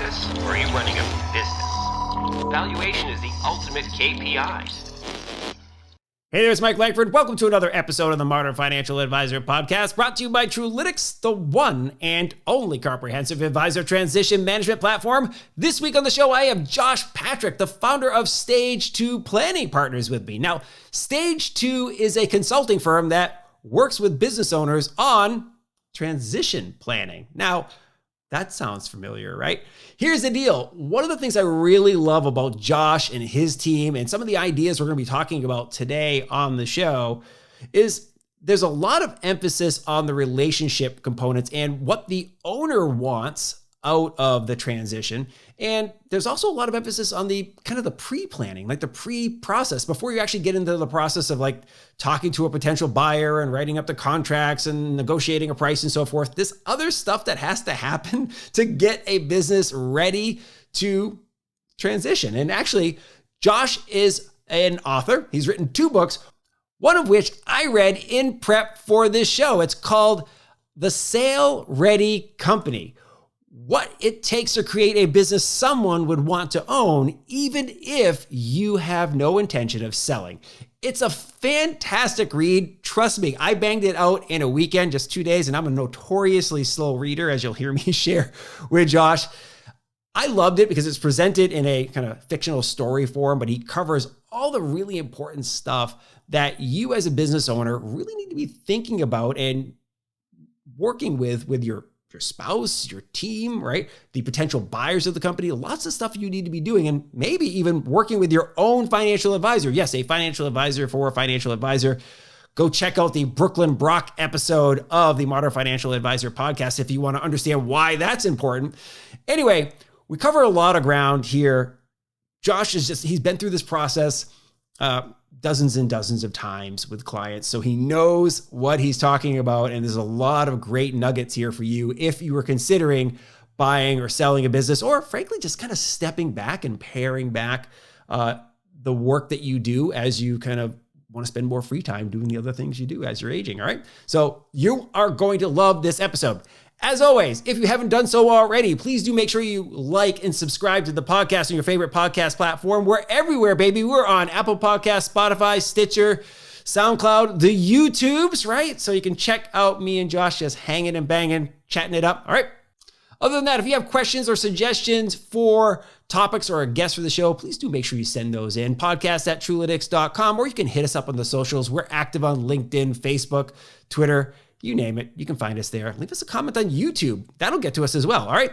business, or are you running a business? Valuation is the ultimate KPI. Hey there, it's Mike Langford. Welcome to another episode of the Modern Financial Advisor Podcast, brought to you by Truelytics, the one and only comprehensive advisor transition management platform. This week on the show, I have Josh Patrick, the founder of Stage 2 Planning Partners, with me. Now, Stage 2 is a consulting firm that works with business owners on transition planning. Now, that sounds familiar, right? Here's the deal. One of the things I really love about Josh and his team and some of the ideas we're going to be talking about today on the show is there's a lot of emphasis on the relationship components and what the owner wants out of the transition. And there's also a lot of emphasis on the kind of the pre-planning, like the pre-process before you actually get into the process of like talking to a potential buyer and writing up the contracts and negotiating a price and so forth. This other stuff that has to happen to get a business ready to transition. And actually, Josh is an author. He's written 2 books, one of which I read in prep for this show. It's called The Sale Ready Company: What It Takes to Create a Business Someone Would Want to Own, Even If You Have No Intention of Selling. It's a fantastic read. Trust me, I banged it out in a weekend, just 2 days, and I'm a notoriously slow reader, as you'll hear me share with Josh. I loved it because it's presented in a kind of fictional story form, but he covers all the really important stuff that you as a business owner really need to be thinking about and working with your spouse, your team, right? The potential buyers of the company, lots of stuff you need to be doing, and maybe even working with your own financial advisor. Yes, a financial advisor for a financial advisor. Go check out the Brooklyn Brock episode of the Modern Financial Advisor podcast if you want to understand why that's important. Anyway, we cover a lot of ground here. Josh he's been through this process dozens and dozens of times with clients, so he knows what he's talking about, and there's a lot of great nuggets here for you if you were considering buying or selling a business, or frankly, just kind of stepping back and paring back the work that you do as you kind of want to spend more free time doing the other things you do as you're aging, all right? So you are going to love this episode. As always, if you haven't done so already, please do make sure you like and subscribe to the podcast on your favorite podcast platform. We're everywhere, baby. We're on Apple Podcasts, Spotify, Stitcher, SoundCloud, the YouTubes, right? So you can check out me and Josh just hanging and banging, chatting it up, all right? Other than that, if you have questions or suggestions for topics or a guest for the show, please do make sure you send those in. podcast@truelytics.com, or you can hit us up on the socials. We're active on LinkedIn, Facebook, Twitter, you name it. You can find us there. Leave us a comment on YouTube. That'll get to us as well, all right?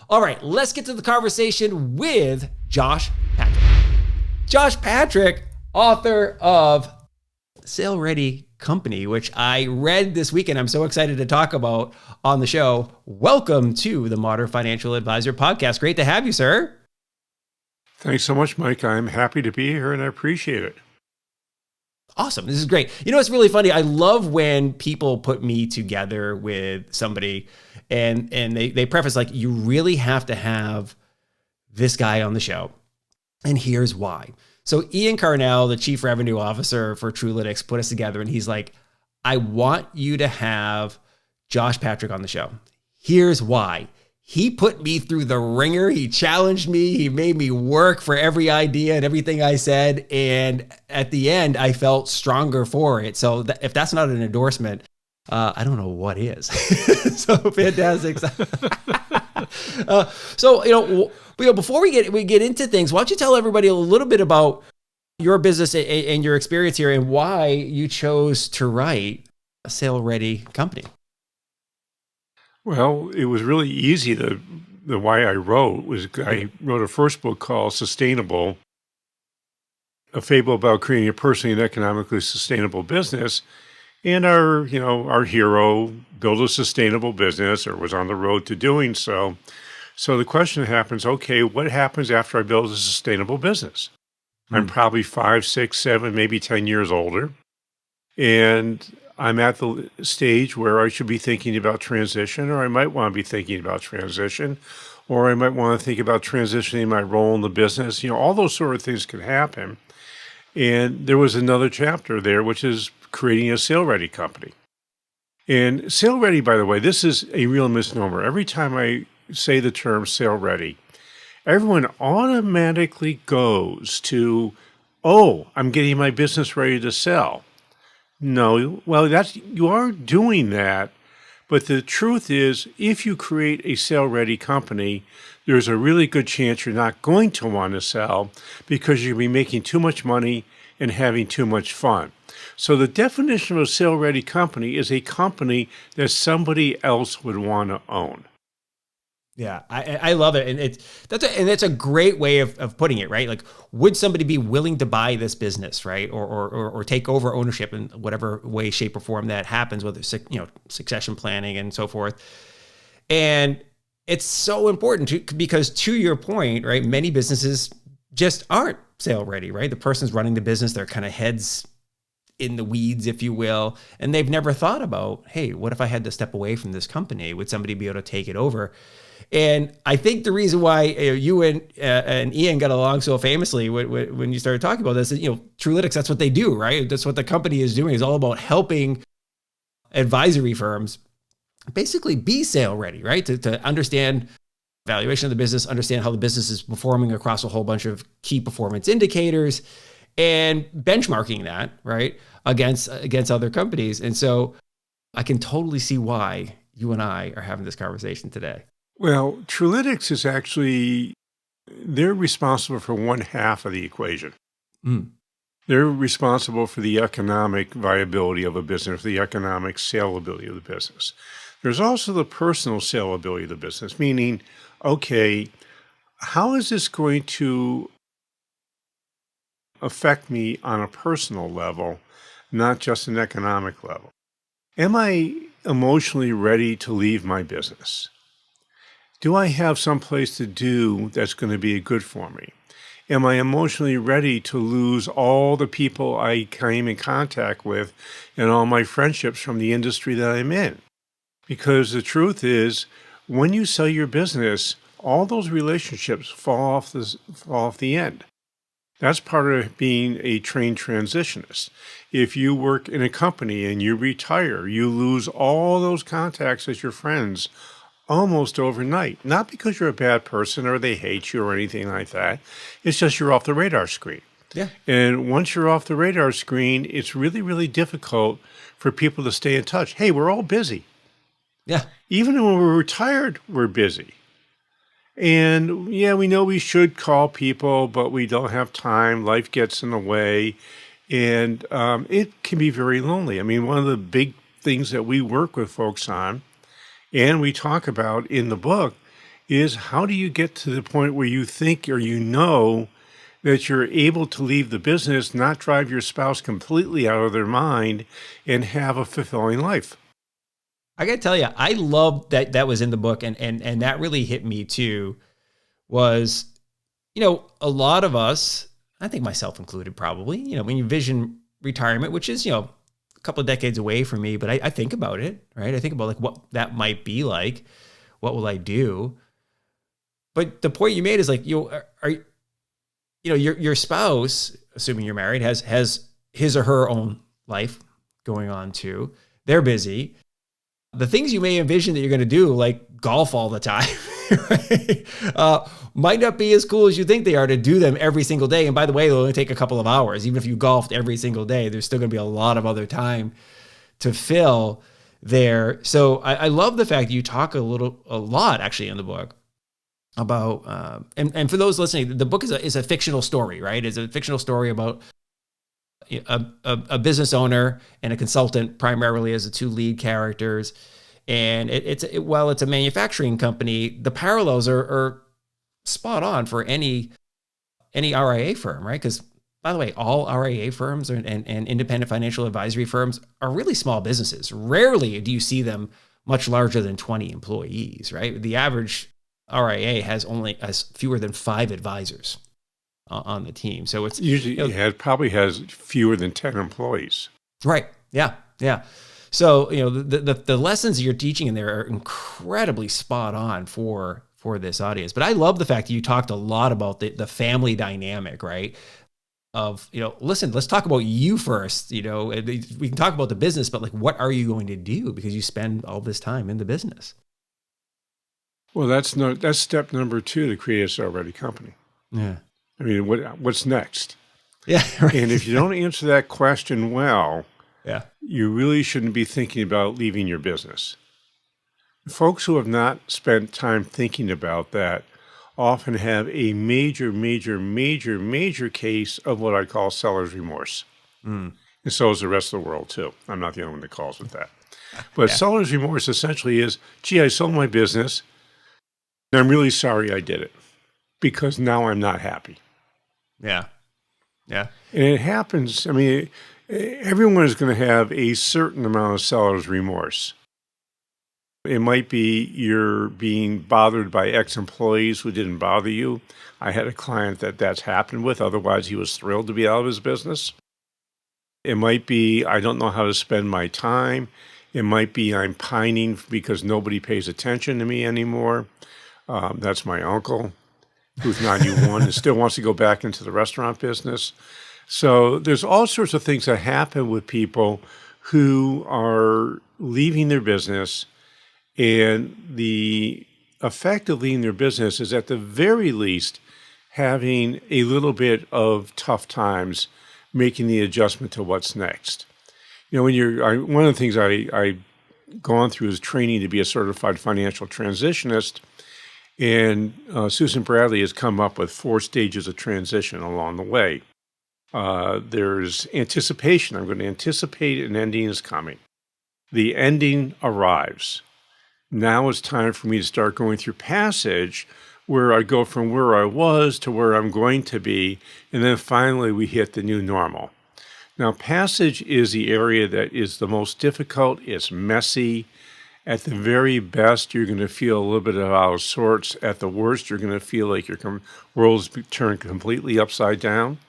All right, let's get to the conversation with Josh Patrick. Josh Patrick, author of Sale Ready Company, which I read this weekend. I'm so excited to talk about on the show. Welcome to the Modern Financial Advisor Podcast. Great to have you, sir. Thanks so much, Mike. I'm happy to be here and I appreciate it. Awesome. This is great. You know, it's really funny. I love when people put me together with somebody and they preface like, you really have to have this guy on the show. And here's why. So Ian Carnell, the chief revenue officer for Truelytics, put us together and he's like, I want you to have Josh Patrick on the show. Here's why. He put me through the ringer. He challenged me. He made me work for every idea and everything I said. And at the end, I felt stronger for it. So if that's not an endorsement, I don't know what is. So fantastic. So before we get into things, why don't you tell everybody a little bit about your business and your experience here and why you chose to write a Sale Ready Company? Well, it was really easy. The why I wrote a first book called Sustainable, a fable about creating a personally and economically sustainable business. And our hero built a sustainable business or was on the road to doing so. So the question happens, okay, what happens after I build a sustainable business? I'm probably 5, 6, 7, maybe 10 years older. And I'm at the stage where I should be thinking about transition, or I might want to be thinking about transition, or I might want to think about transitioning my role in the business. All those sort of things can happen. And there was another chapter there, which is creating a Sale Ready company. And Sale Ready, by the way, this is a real misnomer. Every time I say the term Sale Ready, everyone automatically goes to, oh, I'm getting my business ready to sell. No, well, you are doing that. But the truth is, if you create a sale-ready company, there's a really good chance you're not going to want to sell because you'll be making too much money and having too much fun. So the definition of a sale-ready company is a company that somebody else would want to own. Yeah, I love it, and that's a great way of putting it, right? Like, would somebody be willing to buy this business, right, or take over ownership in whatever way, shape, or form that happens, whether it's succession planning and so forth. And it's so important because to your point, right, many businesses just aren't sale ready, right? The person's running the business, they're kind of heads in the weeds, if you will, and they've never thought about, hey, what if I had to step away from this company? Would somebody be able to take it over? And I think the reason why you and Ian got along so famously when you started talking about this is, Truelytics, that's what they do, right? That's what the company is doing, is all about helping advisory firms basically be sale ready, right? To understand valuation of the business, understand how the business is performing across a whole bunch of key performance indicators, and benchmarking that, right, against other companies. And so I can totally see why you and I are having this conversation today. Well, Truelytics is actually, they're responsible for one half of the equation. Mm. They're responsible for the economic viability of a business, the economic saleability of the business. There's also the personal saleability of the business, meaning, okay, how is this going to affect me on a personal level, not just an economic level? Am I emotionally ready to leave my business? Do I have someplace to do that's going to be good for me? Am I emotionally ready to lose all the people I came in contact with and all my friendships from the industry that I'm in? Because the truth is, when you sell your business, all those relationships fall off the end. That's part of being a trained transitionist. If you work in a company and you retire, you lose all those contacts as your friends almost overnight. Not because you're a bad person or they hate you or anything like that. It's just you're off the radar screen. Yeah. And once you're off the radar screen, it's really, really difficult for people to stay in touch. Hey, we're all busy. Yeah. Even when we're retired, we're busy. And yeah, we know we should call people, but we don't have time. Life gets in the way. And it can be very lonely. I mean, one of the big things that we work with folks on, and we talk about in the book, is how do you get to the point where you think or that you're able to leave the business, not drive your spouse completely out of their mind, and have a fulfilling life? I got to tell you, I love that was in the book, and that really hit me too, was, a lot of us, I think myself included probably, when you vision retirement, which is, a couple of decades away from me, but I think about it, right? I think about like what that might be like. What will I do? But the point you made is like, your spouse, assuming you're married, has his or her own life going on too. They're busy. The things you may envision that you're going to do, like golf all the time, right? Might not be as cool as you think they are to do them every single day. And by the way, they'll only take a couple of hours. Even if you golfed every single day, there's still going to be a lot of other time to fill there. So I love the fact that you talk a lot actually in the book about, and for those listening, the book is a fictional story, right? It's a fictional story about a business owner and a consultant primarily as the two lead characters. And while it's a manufacturing company, the parallels are spot on for any RIA firm, right? Because by the way, all RIA firms and independent financial advisory firms are really small businesses. Rarely do you see them much larger than 20 employees, right? The average RIA has fewer than 5 advisors on the team. So it's usually it probably has fewer than 10 employees. Right. Yeah. Yeah. So, the lessons you're teaching in there are incredibly spot on for this audience. But I love the fact that you talked a lot about the family dynamic, right? Of, listen, let's talk about you first. We can talk about the business, but like, what are you going to do? Because you spend all this time in the business. Well, that's step number 2 to create a SR-ready company. Yeah. I mean, what's next? Yeah. Right. And if you don't answer that question well, Yeah. you really shouldn't be thinking about leaving your business. Folks who have not spent time thinking about that often have a major, major, major, major case of what I call seller's remorse. Mm. And so is the rest of the world, too. I'm not the only one that calls it that. But Yeah. seller's remorse essentially is, gee, I sold my business, and I'm really sorry I did it because now I'm not happy. Yeah. Yeah. And it happens, I mean, everyone is going to have a certain amount of seller's remorse. It might be you're being bothered by ex-employees who didn't bother you. I had a client that's happened with. Otherwise, he was thrilled to be out of his business. It might be I don't know how to spend my time. It might be I'm pining because nobody pays attention to me anymore. That's my uncle, who's 91 and still wants to go back into the restaurant business. So there's all sorts of things that happen with people who are leaving their business, and the effect of leaving their business is at the very least having a little bit of tough times making the adjustment to what's next. You know, one of the things I've gone through is training to be a certified financial transitionist. And Susan Bradley has come up with 4 stages of transition along the way. There's anticipation. I'm going to anticipate an ending is coming. The ending arrives. Now it's time for me to start going through passage where I go from where I was to where I'm going to be. And then finally we hit the new normal. Now, passage is the area that is the most difficult. It's messy. At the very best, you're going to feel a little bit out of sorts. At the worst, you're going to feel like your world's turned completely upside down.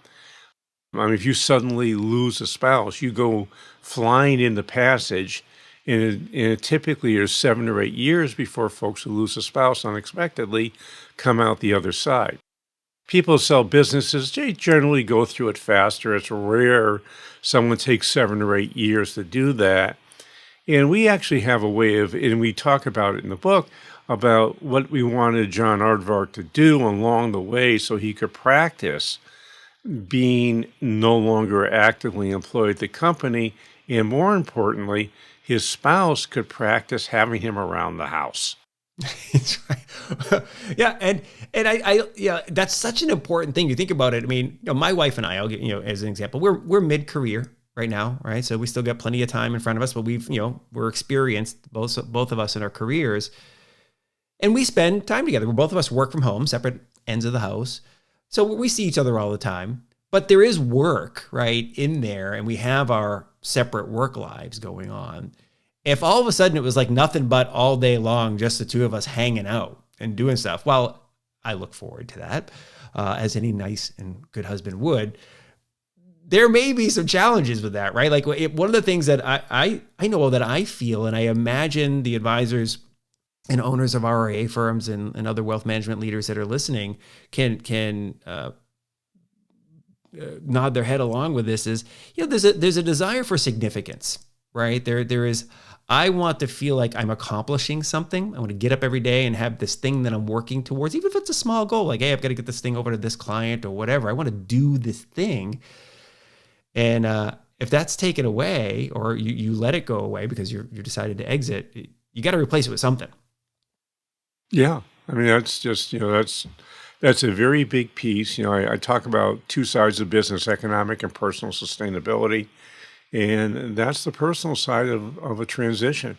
I mean, if you suddenly lose a spouse, you go flying into passage, and it typically is 7 or 8 years before folks who lose a spouse unexpectedly come out the other side. People who sell businesses, they generally go through it faster. It's rare someone takes 7 or 8 years to do that. And we actually have a way of, and we talk about it in the book, about what we wanted John Aardvark to do along the way so he could practice being no longer actively employed at the company. And more importantly, his spouse could practice having him around the house. That's right. Yeah, and I yeah, that's such an important thing. You think about it. I mean, my wife and I'll get, as an example, we're mid-career right now, right? So we still got plenty of time in front of us, but we're experienced, both of us in our careers, and we spend time together. Both of us work from home, separate ends of the house, so we see each other all the time. But there is work right in there, and we have our separate work lives going on. If all of a sudden it was like nothing but all day long, just the two of us hanging out and doing stuff, well, I look forward to that, as any nice and good husband would. There may be some challenges with that, right? Like one of the things that I know that I feel, and I imagine the advisors and owners of RIA firms and other wealth management leaders that are listening can nod their head along with this is, there's a desire for significance, right? There is, I want to feel like I'm accomplishing something. I want to get up every day and have this thing that I'm working towards, even if it's a small goal, like, hey, I've got to get this thing over to this client or whatever. I want to do this thing. And if that's taken away, or you let it go away because you decided to exit, you got to replace it with something. Yeah. I mean, that's just, that's a very big piece. I talk about 2 sides of business, economic and personal sustainability. And that's the personal side of a transition.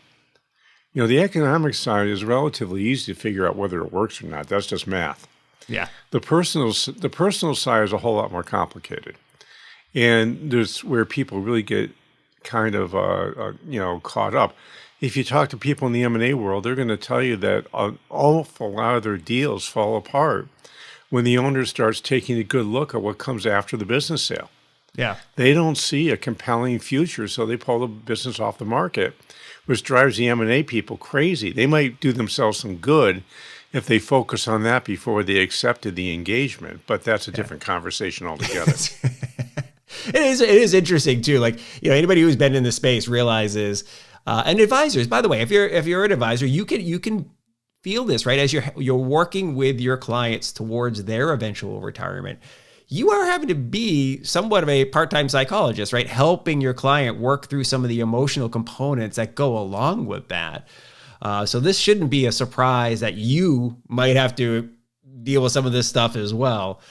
The economic side is relatively easy to figure out whether it works or not. That's just math. Yeah. The personal side is a whole lot more complicated. And there's where people really get kind of, caught up. If you talk to people in the M&A world, they're going to tell you that an awful lot of their deals fall apart when the owner starts taking a good look at what comes after the business sale. Yeah. They don't see a compelling future, so they pull the business off the market, which drives the M&A people crazy. They might do themselves some good if they focus on that before they accepted the engagement, but that's a different conversation altogether. It is interesting too. Like, anybody who's been in this space realizes, and advisors, by the way, if you're an advisor, you can feel this, right? As you're working with your clients towards their eventual retirement, you are having to be somewhat of a part-time psychologist, right? Helping your client work through some of the emotional components that go along with that. So this shouldn't be a surprise that you might have to deal with some of this stuff as well.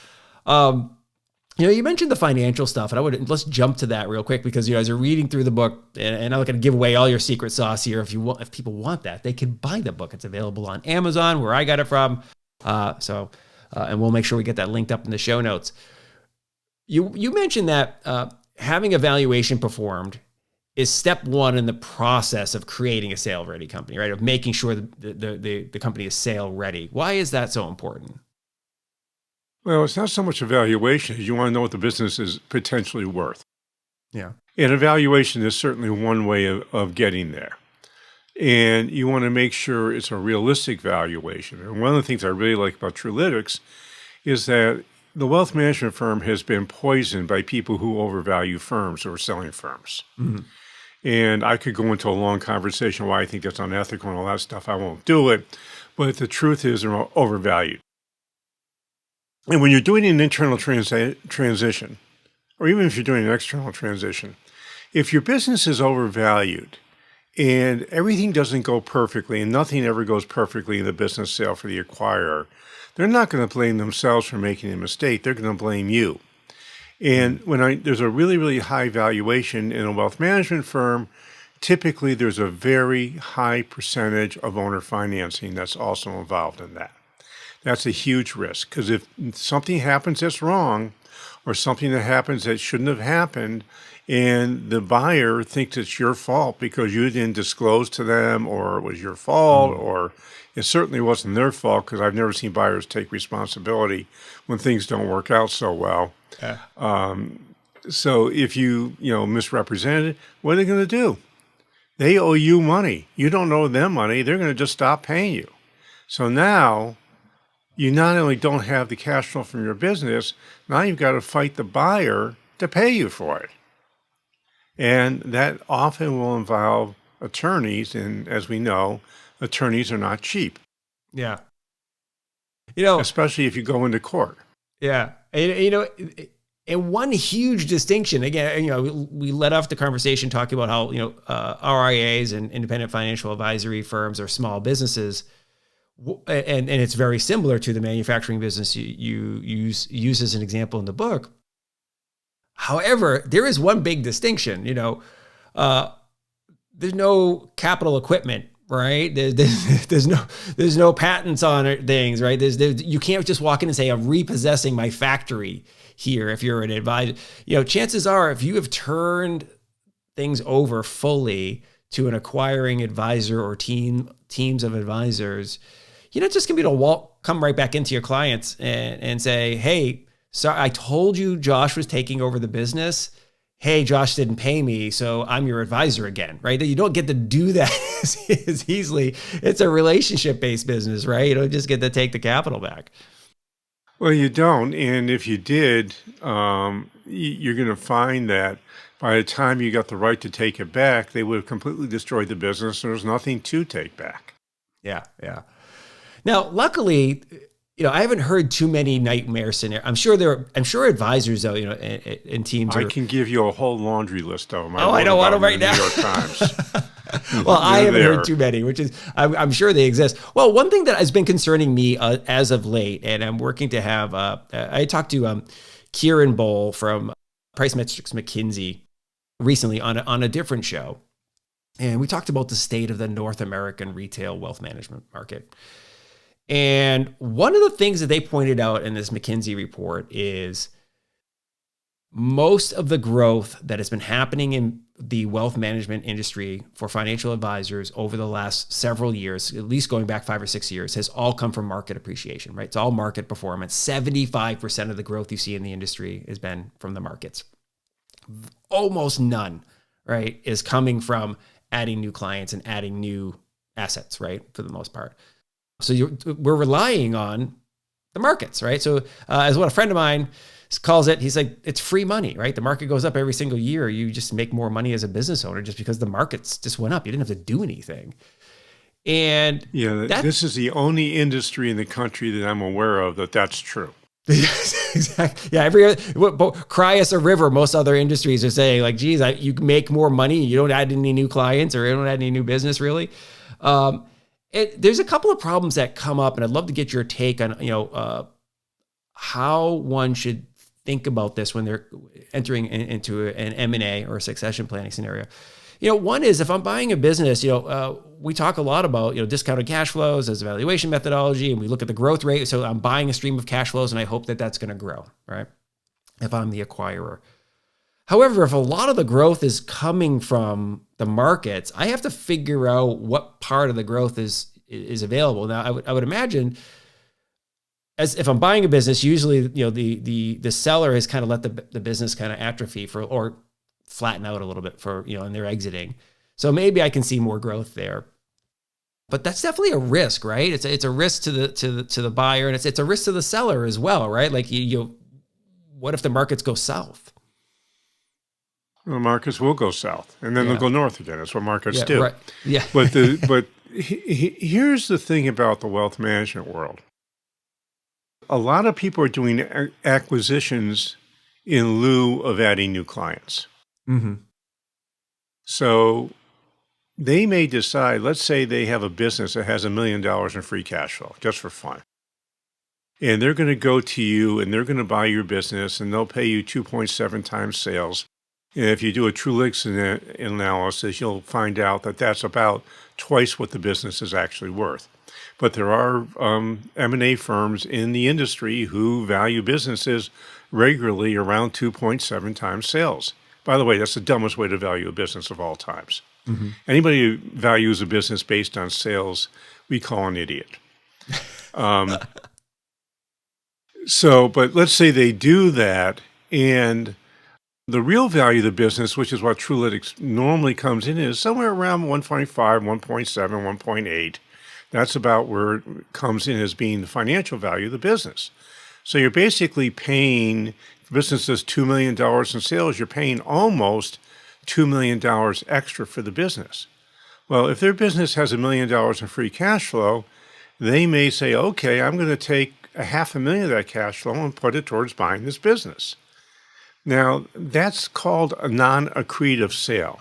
You mentioned the financial stuff, and let's jump to that real quick because as you're reading through the book, and I'm not going to give away all your secret sauce here. If people want that, they can buy the book. It's available on Amazon, where I got it from. And we'll make sure we get that linked up in the show notes. You mentioned that having a valuation performed is step one in the process of creating a sale-ready company, right? Of making sure the company is sale-ready. Why is that so important? Well, it's not so much evaluation as you want to know what the business is potentially worth. Yeah. And evaluation is certainly one way of getting there. And you want to make sure it's a realistic valuation. And one of the things I really like about Trulytics is that the wealth management firm has been poisoned by people who overvalue firms or selling firms. Mm-hmm. And I could go into a long conversation why I think that's unethical and all that stuff. I won't do it. But the truth is they're overvalued. And when you're doing an internal transition, or even if you're doing an external transition, if your business is overvalued and everything doesn't go perfectly and nothing ever goes perfectly in the business sale for the acquirer, they're not going to blame themselves for making a mistake. They're going to blame you. And when there's a really, really high valuation in a wealth management firm, typically there's a very high percentage of owner financing that's also involved in that. That's a huge risk because if something happens that's wrong or something that happens that shouldn't have happened and the buyer thinks it's your fault because you didn't disclose to them or it was your fault or it certainly wasn't their fault because I've never seen buyers take responsibility when things don't work out so well. So if you misrepresented, what are they going to do? They owe you money. You don't owe them money. They're going to just stop paying you. So now you not only don't have the cash flow from your business, now you've got to fight the buyer to pay you for it. And that often will involve attorneys. And as we know, attorneys are not cheap. Yeah. Especially if you go into court. Yeah. And one huge distinction, again, we led off the conversation talking about how, RIAs and independent financial advisory firms are small businesses. And it's very similar to the manufacturing business you use as an example in the book. However, there is one big distinction. There's no capital equipment, right? There's no patents on it, things, right? You can't just walk in and say, I'm repossessing my factory here. If you're an advisor, chances are, if you have turned things over fully to an acquiring advisor or teams of advisors, you're not just going to be able to come right back into your clients and say, hey, sorry, I told you Josh was taking over the business. Hey, Josh didn't pay me, so I'm your advisor again, right? You don't get to do that as easily. It's a relationship-based business, right? You don't just get to take the capital back. Well, you don't. And if you did, you're going to find that by the time you got the right to take it back, they would have completely destroyed the business. There's nothing to take back. Yeah. Now, luckily, I haven't heard too many nightmare scenarios. I'm sure advisors, though, and teams. I can give you a whole laundry list of them. I don't want them right now. New York Times. Well, I haven't heard too many, which is I'm sure they exist. Well, one thing that has been concerning me as of late, and I'm working to have. I talked to Kieran Bowl from Price Metrics McKinsey recently on a different show, and we talked about the state of the North American retail wealth management market. And one of the things that they pointed out in this McKinsey report is most of the growth that has been happening in the wealth management industry for financial advisors over the last several years, at least going back 5 or 6 years, has all come from market appreciation, right? It's all market performance. 75% of the growth you see in the industry has been from the markets. Almost none, right, is coming from adding new clients and adding new assets, right, for the most part. So we're relying on the markets, right? So as what a friend of mine calls it, he's like, it's free money, right? The market goes up every single year. You just make more money as a business owner just because the markets just went up. You didn't have to do anything. And this is the only industry in the country that I'm aware of that's true. Yes, exactly. Yeah, cry us a river. Most other industries are saying like, geez, you make more money. You don't add any new clients or you don't add any new business really. There's a couple of problems that come up, and I'd love to get your take on, how one should think about this when they're entering into an M&A or a succession planning scenario. One is if I'm buying a business, we talk a lot about, discounted cash flows as a valuation methodology, and we look at the growth rate. So I'm buying a stream of cash flows and I hope that that's going to grow, right? If I'm the acquirer. However, if a lot of the growth is coming from the markets, I have to figure out what part of the growth is available. Now, I would imagine as if I'm buying a business, usually, the seller has kind of let the business kind of atrophy or flatten out a little bit and they're exiting. So maybe I can see more growth there. But that's definitely a risk, right? It's a risk to the buyer, and it's a risk to the seller as well, right? Like what if the markets go south? The markets will go south, and then they'll go north again. That's what markets do. Right. Yeah. But here's the thing about the wealth management world. A lot of people are doing acquisitions in lieu of adding new clients. Mm-hmm. So they may decide, let's say they have a business that has $1 million in free cash flow, just for fun. And they're going to go to you and they're going to buy your business and they'll pay you 2.7 times sales. And if you do a Trulicks analysis, you'll find out that that's about twice what the business is actually worth. But there are M&A firms in the industry who value businesses regularly around 2.7 times sales. By the way, that's the dumbest way to value a business of all times. Mm-hmm. Anybody who values a business based on sales, we call an idiot. But let's say they do that, and the real value of the business, which is what Trulicks normally comes in, is somewhere around 1.5, 1.7, 1.8. That's about where it comes in as being the financial value of the business. So you're basically paying, if the business does $2 million in sales, you're paying almost $2 million extra for the business. Well, if their business has $1 million in free cash flow, they may say, okay, I'm going to take $500,000 of that cash flow and put it towards buying this business. Now, that's called a non-accretive sale,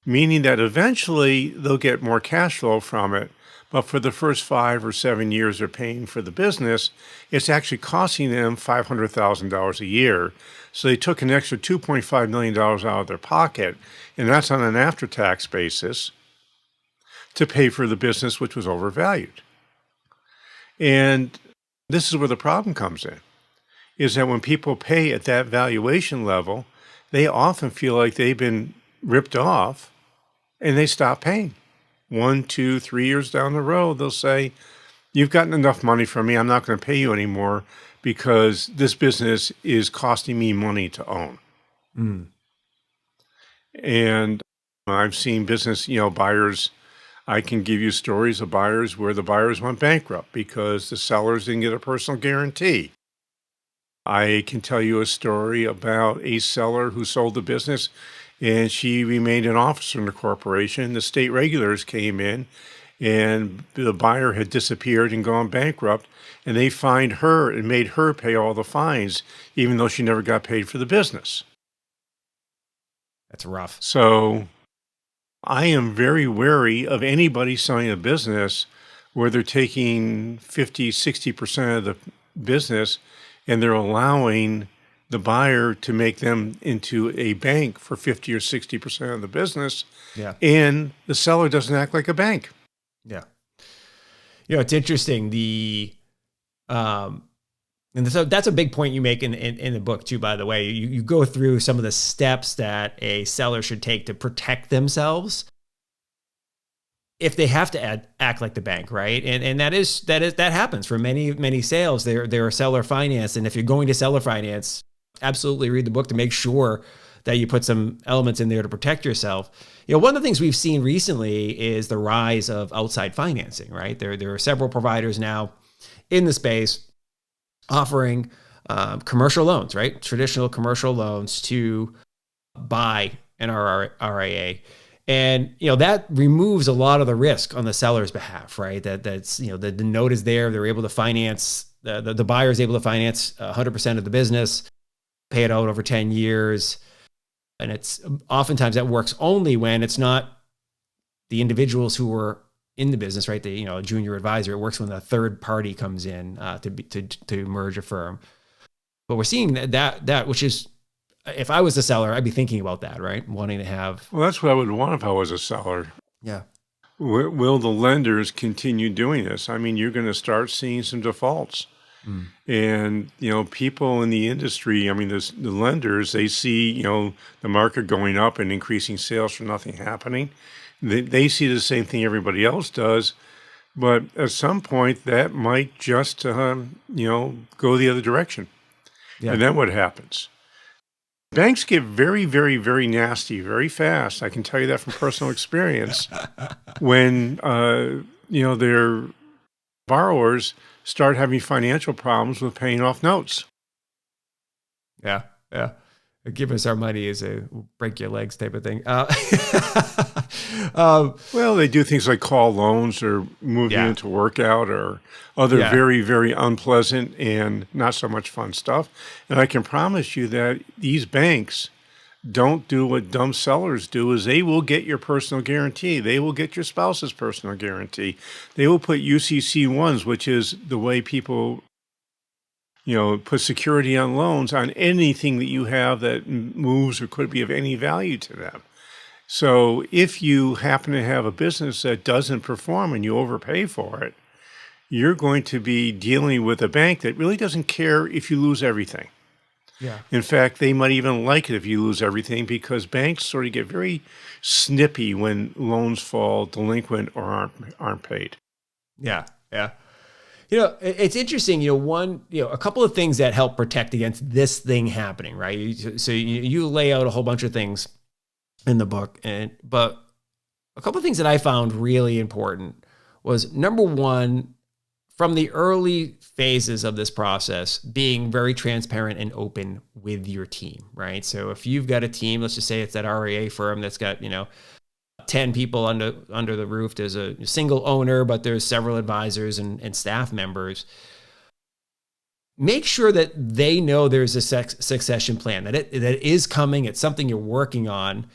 meaning that eventually they'll get more cash flow from it, but for the first 5 or 7 years they're paying for the business, it's actually costing them $500,000 a year. So they took an extra $2.5 million out of their pocket, and that's on an after-tax basis to pay for the business, which was overvalued. And this is where the problem comes in, is that when people pay at that valuation level, they often feel like they've been ripped off and they stop paying. 1, 2, 3 years down the road, they'll say, you've gotten enough money from me. I'm not going to pay you anymore because this business is costing me money to own. Mm. And I've seen business, buyers. I can give you stories of buyers where the buyers went bankrupt because the sellers didn't get a personal guarantee. I can tell you a story about a seller who sold the business and she remained an officer in the corporation. The state regulators came in and the buyer had disappeared and gone bankrupt, and they fined her and made her pay all the fines, even though she never got paid for the business. That's rough. So I am very wary of anybody selling a business where they're taking 50, 60% of the business and they're allowing the buyer to make them into a bank for 50 or 60% of the business. Yeah. And the seller doesn't act like a bank. Yeah. It's interesting. And so that's a big point you make in the book too, by the way. You go through some of the steps that a seller should take to protect themselves if they have to act like the bank, right? And that happens for many sales. They're seller finance, and if you're going to seller finance, absolutely read the book to make sure that you put some elements in there to protect yourself. One of the things we've seen recently is the rise of outside financing, right? There are several providers now in the space offering commercial loans, right? Traditional commercial loans to buy an RIA. And, that removes a lot of the risk on the seller's behalf, right? That's, the note is there. They're able to finance, the buyer is able to finance 100% of the business, pay it out over 10 years. And it's oftentimes that works only when it's not the individuals who were in the business, right? A junior advisor. It works when a third party comes in to merge a firm. But we're seeing that which is, if I was the seller, I'd be thinking about that, right? Wanting to have. Well, that's what I would want if I was a seller. Yeah. Will the lenders continue doing this? I mean, you're going to start seeing some defaults. And, people in the industry, the lenders, they see, the market going up and increasing sales from nothing happening. They see the same thing everybody else does. But at some point, that might just, go the other direction. Yeah. And then what happens? Banks get very, very, very nasty very fast. I can tell you that from personal experience. When, their borrowers start having financial problems with paying off notes. Yeah. Give us our money is a break your legs type of thing. Well, they do things like call loans or move you into workout or other very, very unpleasant and not so much fun stuff. And I can promise you that these banks don't do what dumb sellers do, is they will get your personal guarantee. They will get your spouse's personal guarantee. They will put UCC1s, which is the way people put security on loans on anything that you have that moves or could be of any value to them. So if you happen to have a business that doesn't perform and you overpay for it, you're going to be dealing with a bank that really doesn't care if you lose everything. Yeah. In fact, they might even like it if you lose everything, because banks sort of get very snippy when loans fall delinquent or aren't paid. Yeah. It's interesting, a couple of things that help protect against this thing happening, right? So you lay out a whole bunch of things in the book, but a couple of things that I found really important was, number one, from the early phases of this process, being very transparent and open with your team, right? So if you've got a team, let's just say it's that RIA firm that's got, 10 people under the roof. There's a single owner, but there's several advisors and staff members. Make sure that they know there's a succession plan, that it is coming. It's something you're working on,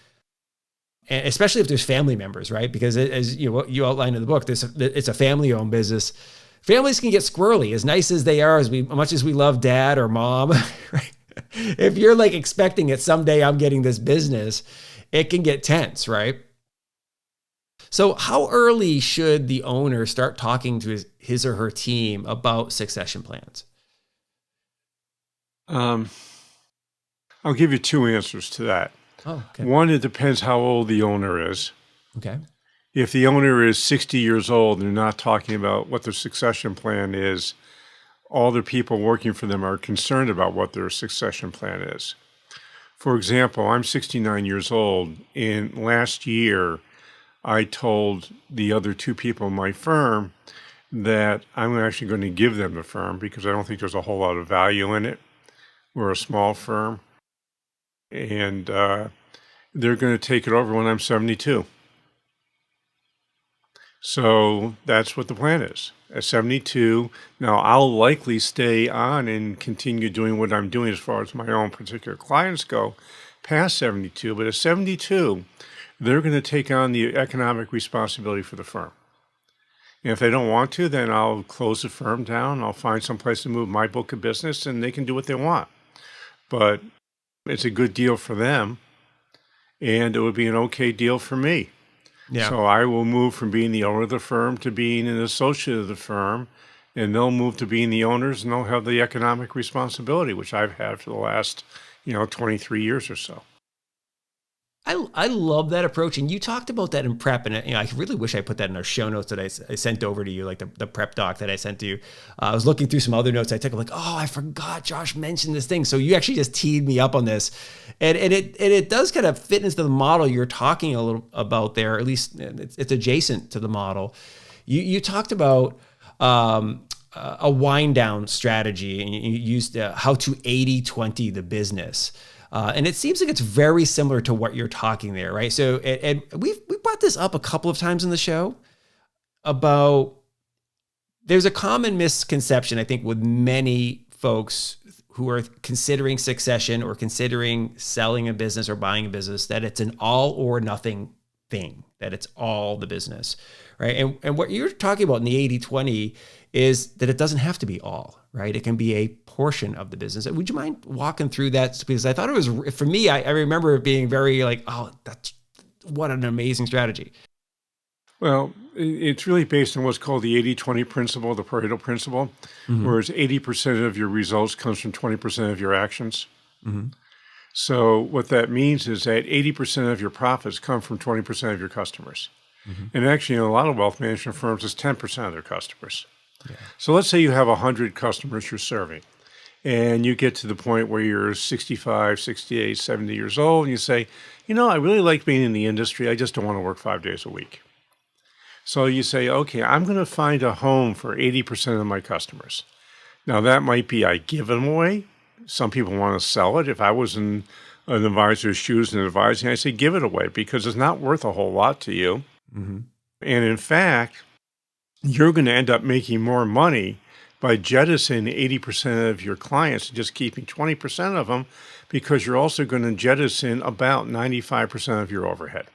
and especially if there's family members, right? Because as what you outlined in the book, it's a family-owned business. Families can get squirrely, as nice as they are, as much as we love dad or mom, right? If you're like expecting that someday I'm getting this business, it can get tense, right? So how early should the owner start talking to his or her team about succession plans? I'll give you two answers to that. Oh, okay. One, it depends how old the owner is. Okay. If the owner is 60 years old and they're not talking about what their succession plan is, all the people working for them are concerned about what their succession plan is. For example, I'm 69 years old, and last year I told the other two people in my firm that I'm actually going to give them the firm because I don't think there's a whole lot of value in it. We're a small firm, and they're going to take it over when I'm 72. So that's what the plan is. At 72, now I'll likely stay on and continue doing what I'm doing as far as my own particular clients go past 72, but at 72, they're going to take on the economic responsibility for the firm. And if they don't want to, then I'll close the firm down. I'll find some place to move my book of business, and they can do what they want. But it's a good deal for them, and it would be an okay deal for me. Yeah. So I will move from being the owner of the firm to being an associate of the firm, and they'll move to being the owners, and they'll have the economic responsibility, which I've had for the last, 23 years or so. I love that approach. And you talked about that in prep. And I really wish I put that in our show notes that I sent over to you, like the prep doc that I sent to you. I was looking through some other notes I took. I'm like, oh, I forgot Josh mentioned this thing. So you actually just teed me up on this. And it does kind of fit into the model you're talking a little about there. At least it's adjacent to the model. You talked about a wind down strategy, and you used how to 80-20 the business. And it seems like it's very similar to what you're talking there, right? So, and we brought this up a couple of times in the show about there's a common misconception, I think, with many folks who are considering succession or considering selling a business or buying a business, that it's an all or nothing thing, that it's all the business, right? And what you're talking about in the 80-20 is that it doesn't have to be all, right? It can be a portion of the business. Would you mind walking through that? Because I thought it was, for me, I remember it being very like, oh, that's what an amazing strategy. Well, it's really based on what's called the 80-20 principle, the Pareto principle, whereas 80% of your results comes from 20% of your actions. So what that means is that 80% of your profits come from 20% of your customers. And actually, in a lot of wealth management firms, it's 10% of their customers. Yeah. So let's say you have 100 customers you're serving, and you get to the point where you're 65, 68, 70 years old, and you say, I really like being in the industry. I just don't want to work 5 days a week. So you say, okay, I'm going to find a home for 80% of my customers. Now, that might be I give them away. Some people want to sell it. If I was in an advisor's shoes and advising, I say give it away because it's not worth a whole lot to you. And in fact, you're going to end up making more money by jettisoning 80% of your clients and just keeping 20% of them, because you're also going to jettison about 95% of your overhead.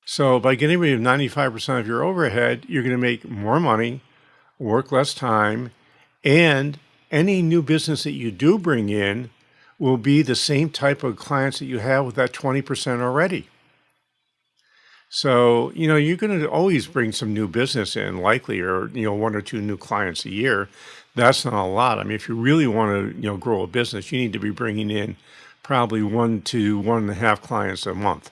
So by getting rid of 95% of your overhead, you're going to make more money, work less time, and any new business that you do bring in will be the same type of clients that you have with that 20% already. So, you're going to always bring some new business in, likely, or, 1 or 2 new clients a year. That's not a lot. I mean, if you really want to, grow a business, you need to be bringing in probably 1 to 1.5 clients a month.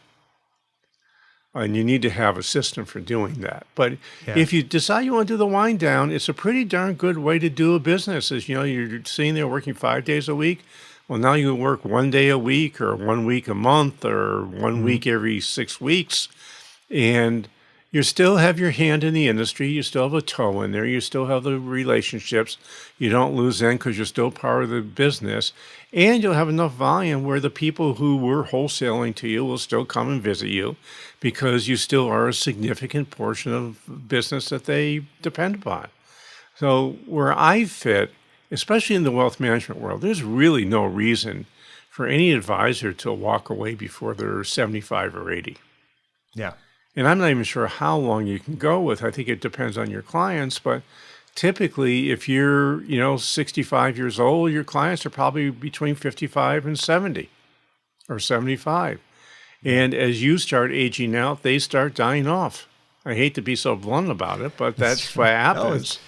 And you need to have a system for doing that. But if you decide you want to do the wind down, it's a pretty darn good way to do a business. Is, you're sitting there working 5 days a week. Well, now you work 1 day a week or 1 week a month or 1 week every 6 weeks. And you still have your hand in the industry. You still have a toe in there. You still have the relationships. You don't lose them because you're still part of the business. And you'll have enough volume where the people who were wholesaling to you will still come and visit you because you still are a significant portion of business that they depend upon. So where I fit, especially in the wealth management world, there's really no reason for any advisor to walk away before they're 75 or 80. Yeah. And I'm not even sure how long you can go with. I think it depends on your clients. But typically, if you're, 65 years old, your clients are probably between 55 and 70 or 75. And as you start aging out, they start dying off. I hate to be so blunt about it, but that's what happens.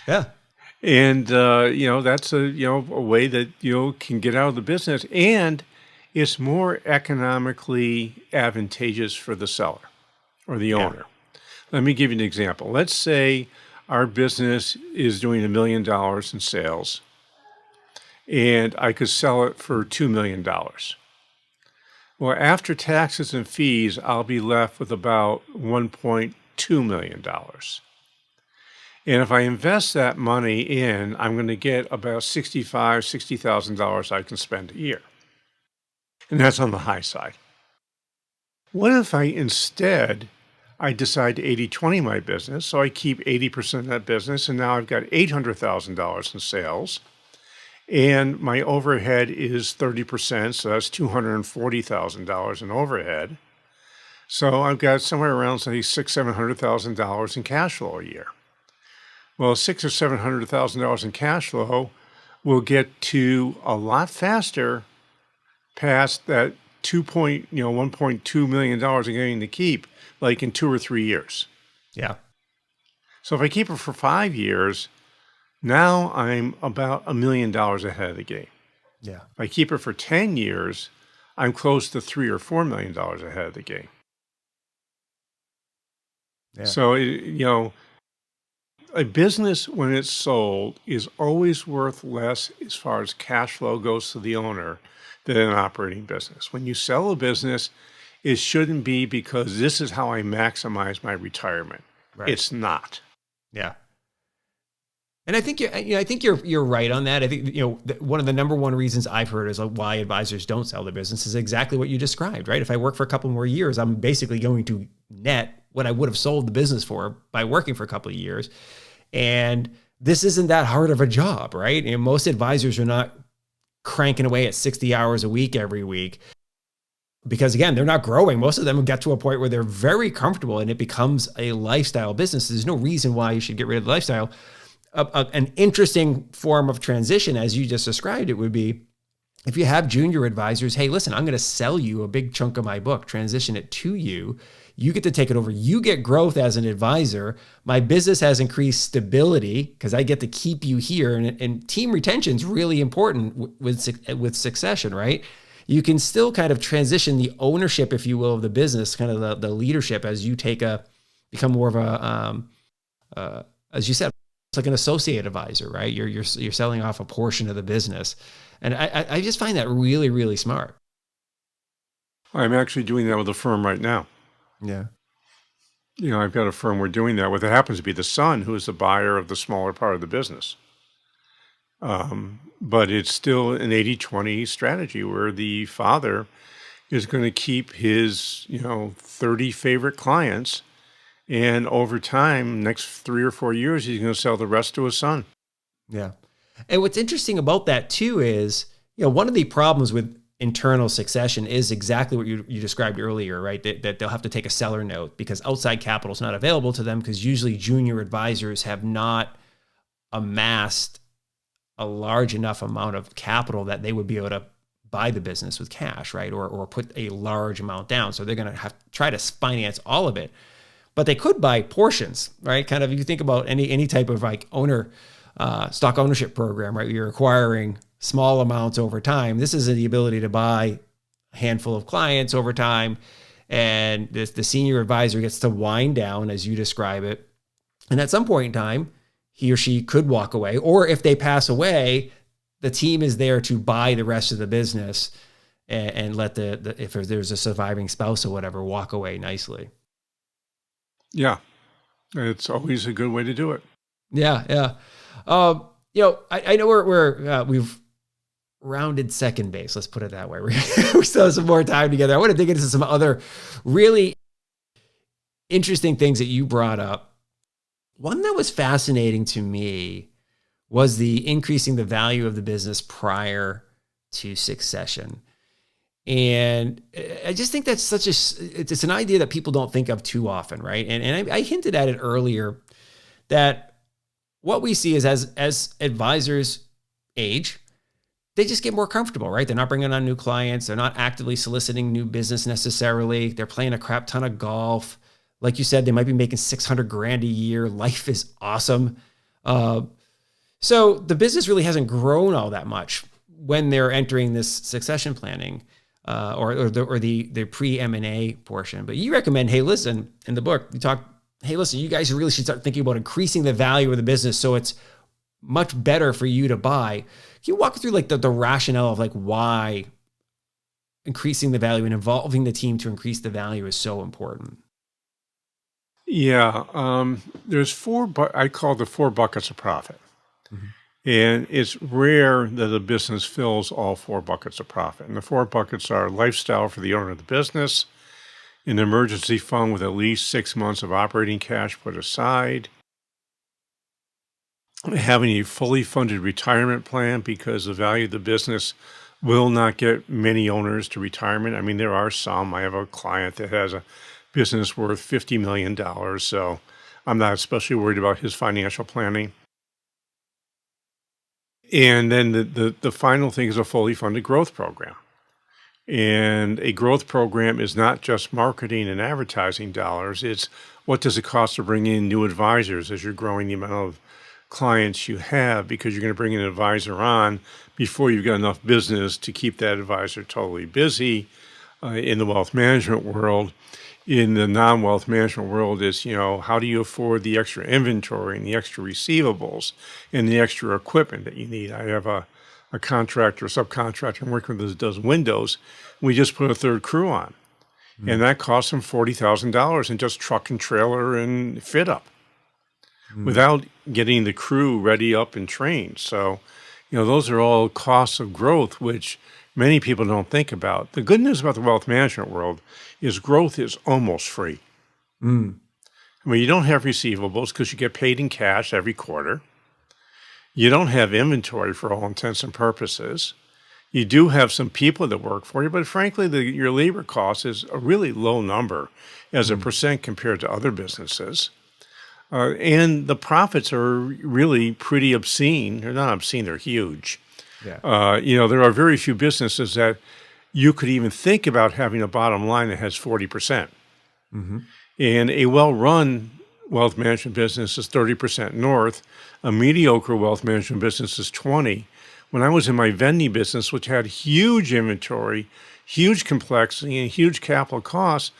And, that's a way that, can get out of the business. And it's more economically advantageous for the seller or the owner. Let me give you an example. Let's say our business is doing $1 million in sales, and I could sell it for $2 million. Well, after taxes and fees, I'll be left with about $1.2 million. And if I invest that money in, I'm going to get about $60,000 I can spend a year. And that's on the high side. What if I decide to 80-20 my business, so I keep 80% of that business, and now I've got $800,000 in sales, and my overhead is 30%, so that's $240,000 in overhead. So I've got somewhere around, say, $600,000-$700,000 in cash flow a year. Well, $600,000 or $700,000 in cash flow will get to a lot faster past that $1.2 million I'm getting to keep, like in 2 or 3 years. Yeah. So if I keep it for 5 years, now I'm about $1 million ahead of the game. Yeah. If I keep it for 10 years, I'm close to $3 or $4 million ahead of the game. Yeah. So, a business when it's sold is always worth less as far as cash flow goes to the owner than an operating business. When you sell a business, it shouldn't be because this is how I maximize my retirement. Right. It's not. Yeah. And I think you're right on that. I think one of the number one reasons I've heard is like why advisors don't sell their business is exactly what you described, right? If I work for a couple more years, I'm basically going to net what I would have sold the business for by working for a couple of years. And this isn't that hard of a job, right? And most advisors are not cranking away at 60 hours a week every week because, again, they're not growing. Most of them get to a point where they're very comfortable and it becomes a lifestyle business. There's no reason why you should get rid of the lifestyle. An interesting form of transition, as you just described it, would be if you have junior advisors, hey, listen, I'm going to sell you a big chunk of my book, transition it to you. You get to take it over. You get growth as an advisor. My business has increased stability because I get to keep you here. And team retention is really important with succession, right? You can still kind of transition the ownership, if you will, of the business, kind of the leadership as you become more of a, as you said, it's like an associate advisor, right? You're selling off a portion of the business. And I just find that really, really smart. I'm actually doing that with a firm right now. Yeah. I've got a firm we're doing that with. It happens to be the son who is the buyer of the smaller part of the business. But it's still an 80-20 strategy where the father is going to keep his, 30 favorite clients. And over time, next 3 or 4 years, he's going to sell the rest to his son. Yeah. And what's interesting about that too is, one of the problems with internal succession is exactly what you described earlier, right? That they'll have to take a seller note because outside capital is not available to them because usually junior advisors have not amassed a large enough amount of capital that they would be able to buy the business with cash, right? Or put a large amount down. So they're going to have to try to finance all of it. But they could buy portions, right? Kind of, you think about any type of like stock ownership program, right? You're acquiring small amounts over time. This is the ability to buy a handful of clients over time. And the senior advisor gets to wind down, as you describe it. And at some point in time, he or she could walk away. Or if they pass away, the team is there to buy the rest of the business and let if there's a surviving spouse or whatever, walk away nicely. Yeah, it's always a good way to do it. Yeah, yeah. I know we've rounded second base. Let's put it that way. We still have some more time together. I want to dig into some other really interesting things that you brought up. One that was fascinating to me was the increasing the value of the business prior to succession. And I just think that's it's an idea that people don't think of too often, right? And I hinted at it earlier that what we see is as advisors age, they just get more comfortable, right? They're not bringing on new clients. They're not actively soliciting new business necessarily. They're playing a crap ton of golf. Like you said, they might be making $600,000 a year. Life is awesome. So the business really hasn't grown all that much when they're entering this succession planning. Or the pre-M&A portion. But you recommend, hey, listen, in the book, you talk, hey, listen, you guys really should start thinking about increasing the value of the business so it's much better for you to buy. Can you walk through like the rationale of like why increasing the value and involving the team to increase the value is so important? Yeah, there's I call the 4 buckets of profit. Mm-hmm. And it's rare that a business fills all 4 buckets of profit. And the 4 buckets are lifestyle for the owner of the business, an emergency fund with at least 6 months of operating cash put aside, having a fully funded retirement plan because the value of the business will not get many owners to retirement. I mean, there are some. I have a client that has a business worth $50 million, so I'm not especially worried about his financial planning. And then the final thing is a fully funded growth program. And a growth program is not just marketing and advertising dollars. It's what does it cost to bring in new advisors as you're growing the amount of clients you have, because you're going to bring an advisor on before you've got enough business to keep that advisor totally busy. In the wealth management world. In the non-wealth management world is, how do you afford the extra inventory and the extra receivables and the extra equipment that you need? I have a contractor, subcontractor I'm working with that does windows. We just put a 3rd crew on. And that costs them $40,000 in just truck and trailer and fit up. without getting the crew ready up and trained. So, those are all costs of growth, which many people don't think about. The good news about the wealth management world is growth is almost free. I mean, you don't have receivables because you get paid in cash every quarter. You don't have inventory for all intents and purposes. You do have some people that work for you, but frankly, your labor cost is a really low number as a percent compared to other businesses. And the profits are really pretty obscene. They're not obscene, they're huge. Yeah. There are very few businesses that you could even think about having a bottom line that has 40%. And a well-run wealth management business is 30% north. A mediocre wealth management business is 20. When I was in my vending business, which had huge inventory, huge complexity, and huge capital costs,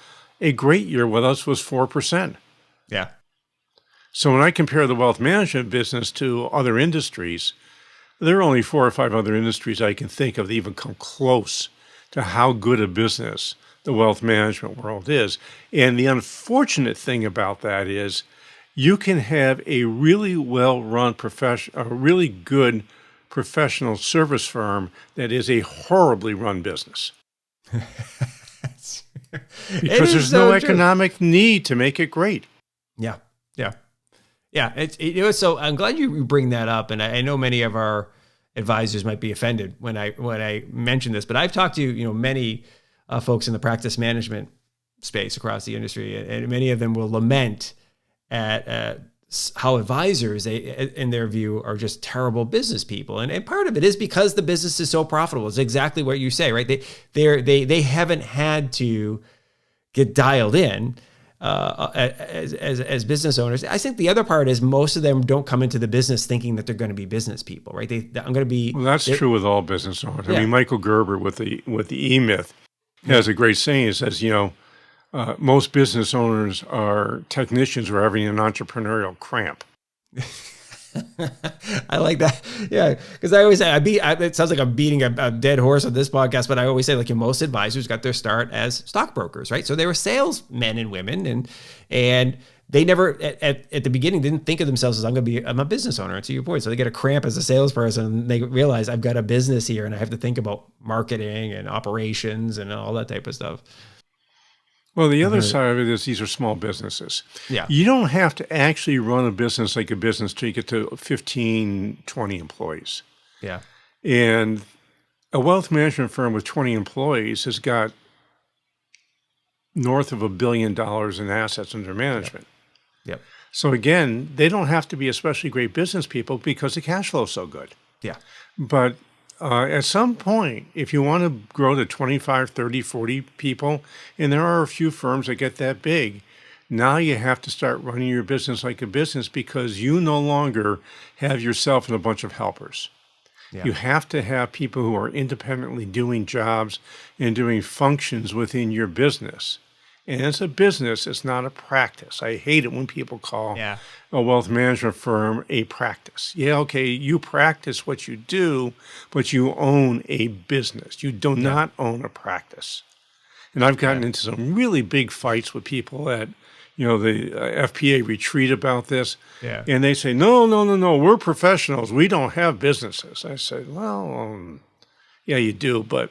a great year with us was 4%. Yeah. So when I compare the wealth management business to other industries, there are only 4 or 5 other industries I can think of that even come close to how good a business the wealth management world is. And the unfortunate thing about that is you can have a really well-run a really good professional service firm that is a horribly run business. Because there's no economic need to make it great. Yeah. Yeah. Yeah. So I'm glad you bring that up. And I know many of our advisors might be offended when I mention this, but I've talked to, many folks in the practice management space across the industry, and many of them will lament at how advisors, in their view, are just terrible business people. And part of it is because the business is so profitable. It's exactly what you say, right? They haven't had to get dialed in as business owners. I think the other part is most of them don't come into the business thinking that they're going to be business people, right? I'm going to be. Well, that's true with all business owners. Yeah. I mean, Michael Gerber with the E-Myth has a great saying. It says, most business owners are technicians who are having an entrepreneurial cramp. I like that. Yeah. Because I always say, it sounds like I'm beating a dead horse on this podcast, but I always say, most advisors got their start as stockbrokers, right? So they were salesmen and women, and they never, at the beginning, didn't think of themselves as I'm a business owner. And to your point, so they get a cramp as a salesperson, and they realize I've got a business here, and I have to think about marketing and operations and all that type of stuff. Well, the other side of it is these are small businesses. Yeah. You don't have to actually run a business like a business till you get to 15, 20 employees. Yeah. And a wealth management firm with 20 employees has got north of $1 billion in assets under management. Yep. So again, they don't have to be especially great business people because the cash flow is so good. Yeah. But at some point, if you want to grow to 25, 30, 40 people, and there are a few firms that get that big, now you have to start running your business like a business because you no longer have yourself and a bunch of helpers. Yeah. You have to have people who are independently doing jobs and doing functions within your business. And it's a business, it's not a practice. I hate it when people call a wealth management firm a practice. Yeah, okay, you practice what you do, but you own a business. You do not own a practice. And I've gotten into some really big fights with people at, the FPA retreat about this. Yeah. And they say, no, we're professionals. We don't have businesses. I said, well, yeah, you do, but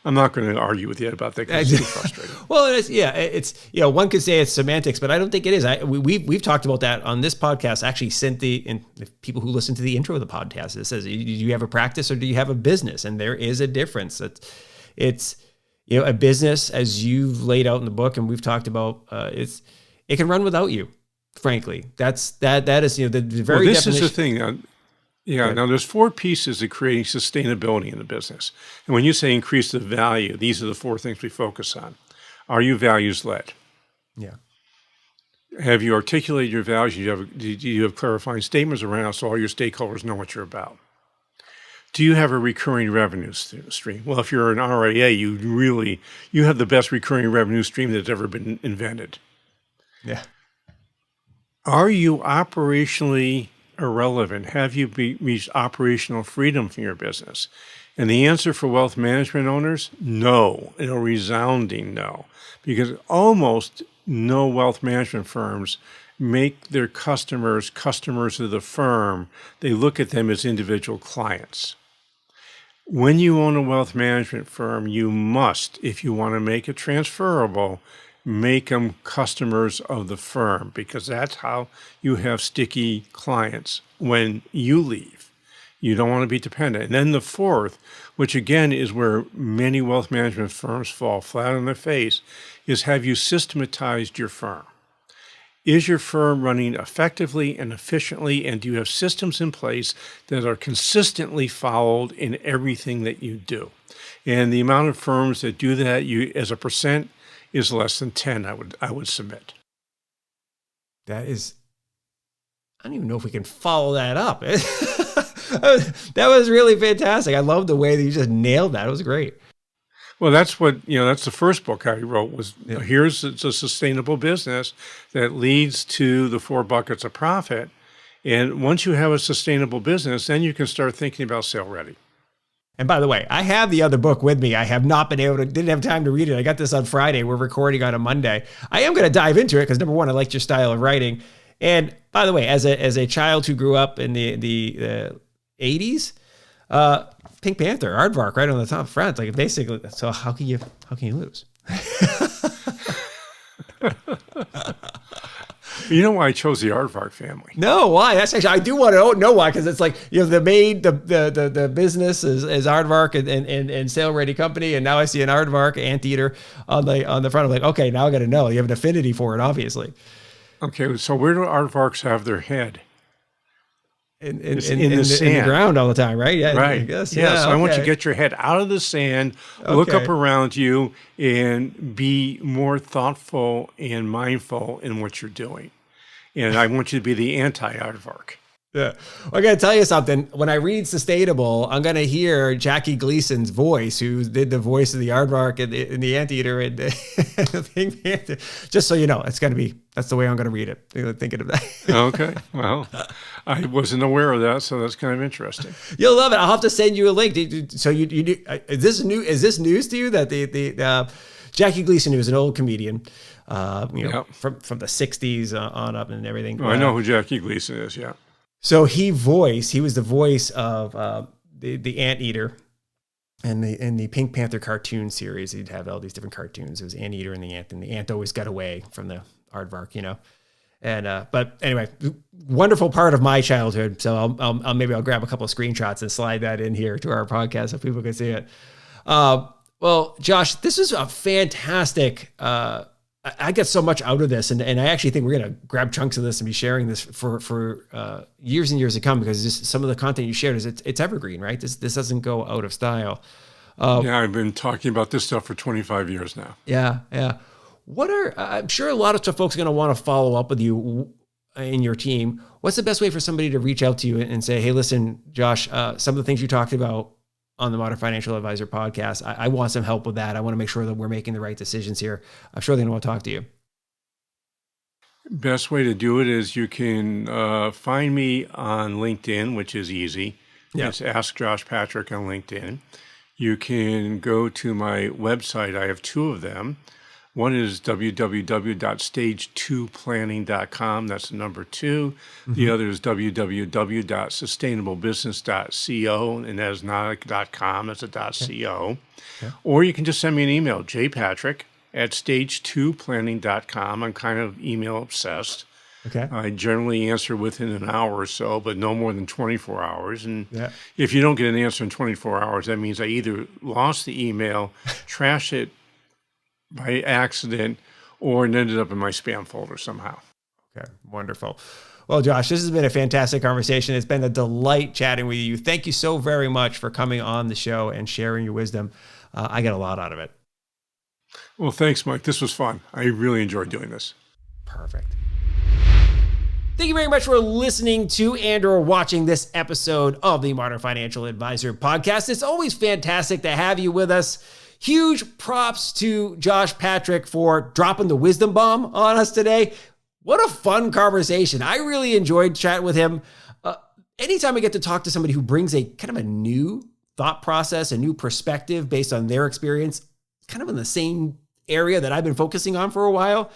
I'm not going to argue with you about that because it's too frustrating. Well, it's one could say it's semantics, but I don't think it is. We've talked about that on this podcast. Actually, sent the people who listen to the intro of the podcast. It says, do you have a practice or do you have a business? And there is a difference. It's a business, as you've laid out in the book, and we've talked about. It can run without you. Frankly, that is the very. Well, this definition. is the thing. Now there's 4 pieces of creating sustainability in the business. And when you say increase the value, these are the 4 things we focus on. Are you values-led? Yeah. Have you articulated your values? Do you have clarifying statements around so all your stakeholders know what you're about? Do you have a recurring revenue stream? Well, if you're an RIA, you have the best recurring revenue stream that's ever been invented. Yeah. Are you operationally irrelevant? Have you reached operational freedom from your business? And the answer for wealth management owners, no, and a resounding no, because almost no wealth management firms make their customers customers of the firm. They look at them as individual clients. When you own a wealth management firm, you must, if you want to make it transferable, make them customers of the firm, because that's how you have sticky clients when you leave. You don't want to be dependent. And then the fourth, which again is where many wealth management firms fall flat on their face, is have you systematized your firm? Is your firm running effectively and efficiently, and do you have systems in place that are consistently followed in everything that you do? And the amount of firms that do that, you as a percent, is less than 10, I would submit. That is, I don't even know if we can follow that up. That was really fantastic. I love the way that you just nailed that. It was great. Well, that's what, that's the first book I wrote was, here's it's a sustainable business that leads to the 4 buckets of profit. And once you have a sustainable business, then you can start thinking about sale ready. And by the way, I have the other book with me. I have not been didn't have time to read it. I got this on Friday. We're recording on a Monday. I am going to dive into it because number one, I liked your style of writing. And by the way, as a child who grew up in the 80s, Pink Panther, Aardvark, right on the top front. Like basically, so how can you lose? You know why I chose the Aardvark family? No, why? That's actually, I do want to know why, because it's like, the business is Aardvark and Sale Ready Company, and now I see an Aardvark Anteater on the front. I'm like, okay, now I got to know. You have an affinity for it, obviously. Okay, so where do Aardvarks have their head? In the ground all the time, right? Yeah, right. I guess. Yeah, so okay. I want you to get your head out of the sand, look up around you, and be more thoughtful and mindful in what you're doing. And I want you to be the anti-Aardvark. Yeah. I got to tell you something. When I read Sustainable, I'm going to hear Jackie Gleason's voice, who did the voice of the Aardvark and the Anteater and the Pink Panther. Just so you know, that's the way I'm going to read it. Thinking of that. Okay. Well, I wasn't aware of that, so that's kind of interesting. You'll love it. I'll have to send you a link. So you do, is this news to you that the Jackie Gleason, who was an old comedian, from the 60s on up and everything. Oh, I know who Jackie Gleason is. Yeah. So he was the voice of the Anteater and the Pink Panther cartoon series. He'd have all these different cartoons. It was Anteater and the ant always got away from the Aardvark, And but anyway, wonderful part of my childhood. So I'll maybe grab a couple of screenshots and slide that in here to our podcast so people can see it. Well, Josh, this is a fantastic. I get so much out of this, and I actually think we're going to grab chunks of this and be sharing this for years and years to come, because some of the content you shared it's evergreen, right? This doesn't go out of style. Yeah, I've been talking about this stuff for 25 years now. Yeah. I'm sure a lot of folks are going to want to follow up with you and your team. What's the best way for somebody to reach out to you and say, hey, listen, Josh, some of the things you talked about on the Modern Financial Advisor podcast, I want some help with that. I want to make sure that we're making the right decisions here. I'm sure they're going to want to talk to you. Best way to do it is you can find me on LinkedIn, which is easy. Yeah. It's Ask Josh Patrick on LinkedIn. You can go to my website. I have 2 of them. One is www.stage2planning.com. That's the number 2. Mm-hmm. The other is www.sustainablebusiness.co, and that is not .com. That's a .co. Okay. Or you can just send me an email, jpatrick@stage2planning.com. I'm kind of email obsessed. Okay. I generally answer within an hour or so, but no more than 24 hours. And if you don't get an answer in 24 hours, that means I either lost the email, trashed it by accident, or it ended up in my spam folder somehow. Okay, wonderful. Well, Josh, this has been a fantastic conversation. It's been a delight chatting with you. Thank you so very much for coming on the show and sharing your wisdom. I get a lot out of it. Well, thanks, Mike. This was fun. I really enjoyed doing this. Perfect. Thank you very much for listening to and/or watching this episode of the Modern Financial Advisor podcast. It's always fantastic to have you with us. Huge props to Josh Patrick for dropping the wisdom bomb on us today. What a fun conversation. I really enjoyed chatting with him. Anytime I get to talk to somebody who brings a kind of a new thought process, a new perspective based on their experience, kind of in the same area that I've been focusing on for a while,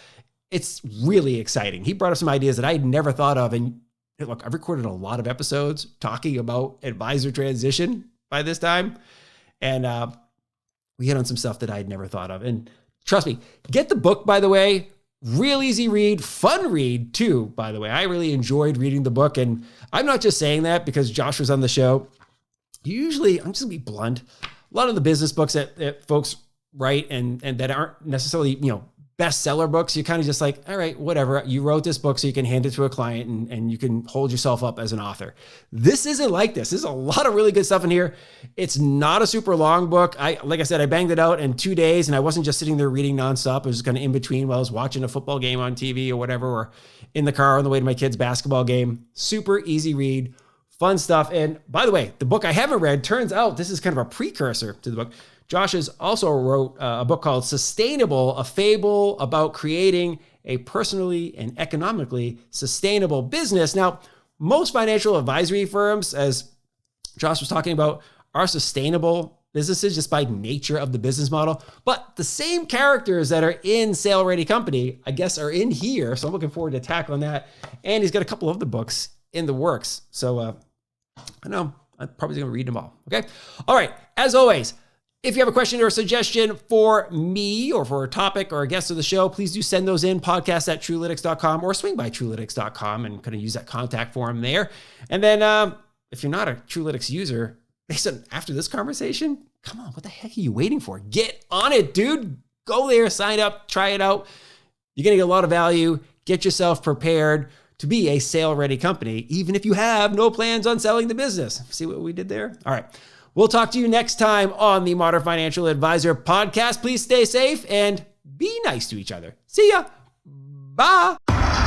it's really exciting. He brought up some ideas that I had never thought of. And look, I've recorded a lot of episodes talking about advisor transition by this time. And we hit on some stuff that I had never thought of. And trust me, get the book, by the way. Real easy read, fun read too, by the way. I really enjoyed reading the book. And I'm not just saying that because Josh was on the show. Usually, I'm just gonna be blunt. A lot of the business books that folks write and that aren't necessarily, bestseller books, you're kind of just like, all right, whatever. You wrote this book so you can hand it to a client and you can hold yourself up as an author. This isn't like this. There's a lot of really good stuff in here. It's not a super long book. Like I said, I banged it out in 2 days and I wasn't just sitting there reading nonstop. I was kind of in between while I was watching a football game on TV or whatever, or in the car on the way to my kid's basketball game. Super easy read, fun stuff. And by the way, the book I haven't read, turns out this is kind of a precursor to the book. Josh has also wrote a book called Sustainable, a fable about creating a personally and economically sustainable business. Now, most financial advisory firms, as Josh was talking about, are sustainable businesses just by nature of the business model. But the same characters that are in Sale Ready Company, I guess, are in here. So I'm looking forward to tackling that. And he's got a couple of the books in the works. So I know I'm probably going to read them all. Okay. All right. As always, if you have a question or a suggestion for me or for a topic or a guest of the show, please do send those in, podcast@truelytics.com, or swing by truelytics.com and kind of use that contact form there. And then if you're not a Truelytics user, based on after this conversation, come on, what the heck are you waiting for? Get on it, dude. Go there, sign up, try it out. You're going to get a lot of value. Get yourself prepared to be a sale-ready company, even if you have no plans on selling the business. See what we did there? All right. We'll talk to you next time on the Modern Financial Advisor podcast. Please stay safe and be nice to each other. See ya. Bye.